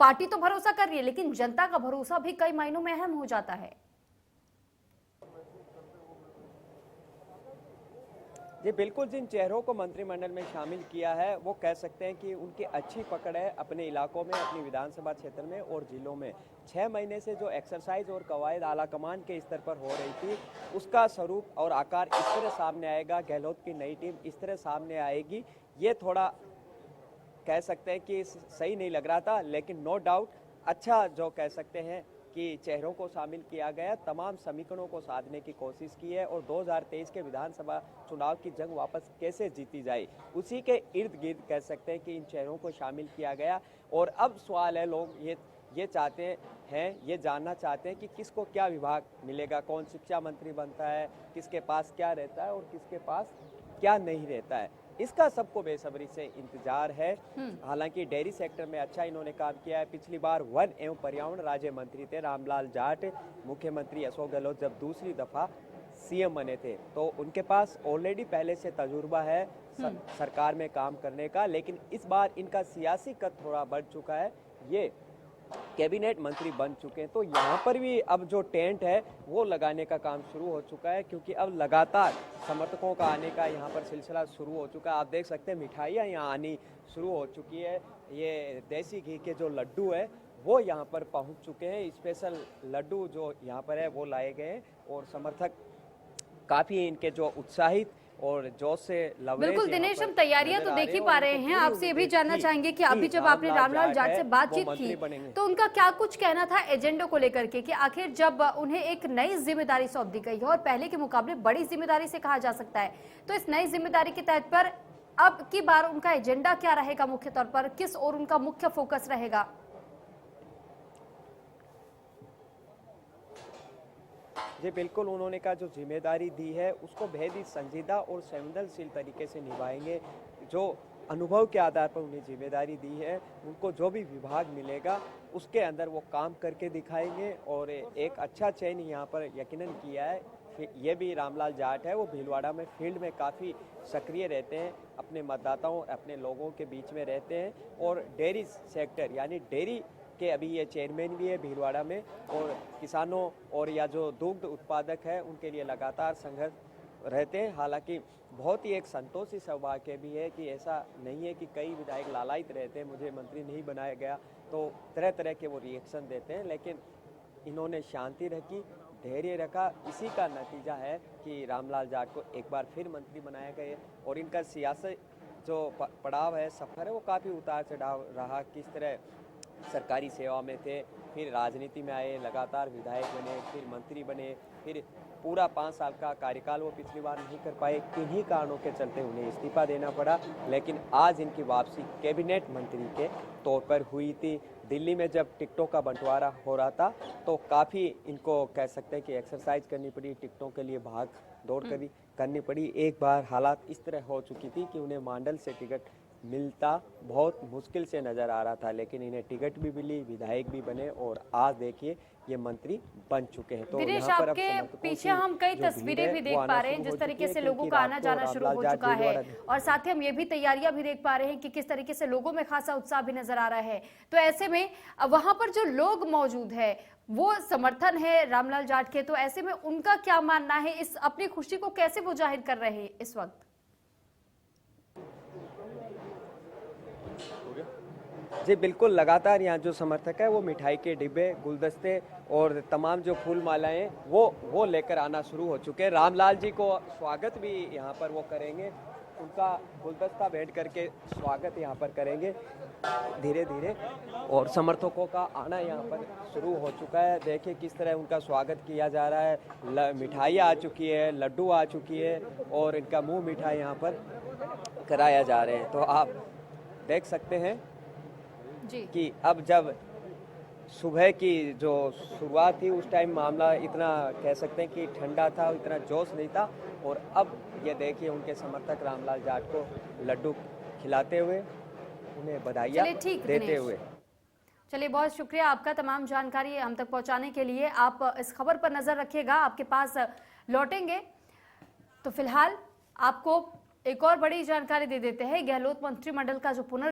Party तो भरोसा कर रही है, लेकिन जनता का भरोसा भी कई मायनों में अहम हो जाता है। जी बिल्कुल, जिन चेहरों को मंत्रिमंडल में शामिल किया है वो कह सकते हैं कि उनकी अच्छी पकड़ है अपने इलाकों में, अपनी विधानसभा क्षेत्र में और जिलों में। 6 महीने से जो एक्सरसाइज और कवायद आला कमान के स्तर पर हो रही थी, उसका स्वरूप और आकार इस तरह सामने आएगा, गहलोत की नई टीम इस तरह सामने आएगी, ये थोड़ा कह सकते हैं कि सही नहीं लग रहा था। लेकिन नो डाउट अच्छा जो कह सकते हैं कि चेहरों को शामिल किया गया, तमाम समीकरणों को साधने की कोशिश की है और 2023 के विधानसभा चुनाव की जंग वापस कैसे जीती जाए, उसी के इर्द गिर्द कह सकते हैं कि इन चेहरों को शामिल किया गया। और अब सवाल है, लोग ये चाहते हैं, ये जानना चाहते हैं कि किसको क्या विभाग मिलेगा, कौन शिक्षा मंत्री बनता है, किसके पास क्या रहता है और किसके पास क्या नहीं रहता है, इसका सबको बेसब्री से इंतजार है। हालांकि डेयरी सेक्टर में अच्छा इन्होंने काम किया है। पिछली बार वन एवं पर्यावरण राज्य मंत्री थे रामलाल जाट, मुख्यमंत्री अशोक गहलोत जब दूसरी दफा सीएम बने थे तो उनके पास ऑलरेडी पहले से तजुर्बा है सरकार में काम करने का। लेकिन इस बार इनका सियासी कद थोड़ा बढ़ चुका है, ये कैबिनेट मंत्री बन चुके हैं, तो यहाँ पर भी अब जो टेंट है वो लगाने का काम शुरू हो चुका है, क्योंकि अब लगातार समर्थकों का आने का यहाँ पर सिलसिला शुरू हो चुका है। आप देख सकते हैं मिठाइयाँ यहाँ आनी शुरू हो चुकी है। ये देसी घी के जो लड्डू है वो यहाँ पर पहुँच चुके हैं, स्पेशल लड्डू जो यहाँ पर है वो लाए गए हैं और समर्थक काफ़ी इनके जो उत्साहित और जोश से लवरेज बिल्कुल दिनेश, हम तैयारियां तो देख ही पा रहे हैं। आपसे ये भी जानना चाहेंगे कि अभी जब आपने रामलाल जाट से बातचीत की तो उनका क्या कुछ कहना था एजेंडे को लेकर के, कि आखिर जब उन्हें एक नई जिम्मेदारी सौंप दी गई है और पहले के मुकाबले बड़ी जिम्मेदारी से कहा जा सकता है, तो इस नई जिम्मेदारी के तहत पर अब की बार उनका एजेंडा क्या रहेगा, मुख्य तौर पर किस और उनका मुख्य फोकस रहेगा? जी बिल्कुल, उन्होंने कहा जो जिम्मेदारी दी है उसको बेहद ही संजीदा और संवेदनशील तरीके से निभाएंगे। जो अनुभव के आधार पर उन्हें जिम्मेदारी दी है, उनको जो भी विभाग मिलेगा उसके अंदर वो काम करके दिखाएंगे और एक अच्छा चयन यहाँ पर यकीनन किया है। ये भी रामलाल जाट है, वो भीलवाड़ा में फील्ड में काफ़ी सक्रिय रहते हैं, अपने मतदाताओं अपने लोगों के बीच में रहते हैं और डेयरी सेक्टर यानी डेयरी के अभी ये चेयरमैन भी है भीलवाड़ा में, और किसानों और या जो दुग्ध उत्पादक है उनके लिए लगातार संघर्ष रहते हैं। हालांकि बहुत ही एक संतोषी सौभाग्य भी है कि ऐसा नहीं है कि कई विधायक लालायित रहते हैं मुझे मंत्री नहीं बनाया गया, तो तरह तरह के वो रिएक्शन देते हैं, लेकिन इन्होंने शांति रखी, धैर्य रखा। इसी का नतीजा है कि रामलाल जाट को एक बार फिर मंत्री बनाया गया और इनका सियासी जो पड़ाव है, सफ़र है, वो काफ़ी उतार चढ़ाव रहा। किस तरह सरकारी सेवा में थे, फिर राजनीति में आए, लगातार विधायक बने, फिर मंत्री बने, फिर पूरा 5 साल का कार्यकाल वो पिछली बार नहीं कर पाए। किन्हीं कारणों के चलते उन्हें इस्तीफा देना पड़ा, लेकिन आज इनकी वापसी कैबिनेट मंत्री के तौर पर हुई थी। दिल्ली में जब टिकटों का बंटवारा हो रहा था तो काफ़ी इनको कह सकते हैं कि एक्सरसाइज करनी पड़ी, टिकटों के लिए भाग दौड़ करनी पड़ी। एक बार हालात इस तरह हो चुकी थी कि उन्हें मांडल से टिकट मिलता बहुत मुश्किल से नजर आ रहा था, लेकिन इन्हें टिकट भी मिली, विधायक भी बने और आज देखिए ये मंत्री बन चुके हैं। तो दिनेश, यहाँ पर आपके पीछे हम कई तस्वीरें भी देख पा रहे हैं जिस तरीके से लोगों का आना जाना शुरू हो चुका है, और साथ ही हम ये भी तैयारियां भी देख पा रहे हैं कि किस तरीके से लोगों में खासा उत्साह भी नजर आ रहा है। तो ऐसे में वहां पर जो लोग मौजूद है वो समर्थन है रामलाल जाट के, तो ऐसे में उनका क्या मानना है, इस अपनी खुशी को कैसे वो जाहिर कर रहे हैं इस वक्त? जी बिल्कुल, लगातार यहाँ जो समर्थक है वो मिठाई के डिब्बे, गुलदस्ते और तमाम जो फूल मालाएं वो लेकर आना शुरू हो चुके हैं। रामलाल जी को स्वागत भी यहाँ पर वो करेंगे, उनका गुलदस्ता भेंट करके स्वागत यहाँ पर करेंगे धीरे धीरे, और समर्थकों का आना यहाँ पर शुरू हो चुका है। देखिए किस तरह उनका स्वागत किया जा रहा है, मिठाइयाँ आ चुकी है, लड्डू आ चुकी है और इनका मुँह मीठा यहाँ पर कराया जा रहे हैं। तो आप देख सकते हैं जी कि अब जब सुबह की जो शुरुआत थी उस टाइम मामला इतना कह सकते हैं कि ठंडा था, इतना जोश नहीं था, और अब ये देखिए उनके समर्थक रामलाल जाट को लड्डू खिलाते हुए, उन्हें बधाइयाँ देते हुए। चलिए, बहुत शुक्रिया आपका तमाम जानकारी हम तक पहुंचाने के लिए। आप इस खबर पर नजर रखिएगा, आपके पास लौटेंगे। तो फिलहाल आपको एक और बड़ी जानकारी दे देते हैं। गहलोत मंत्रिमंडल का जो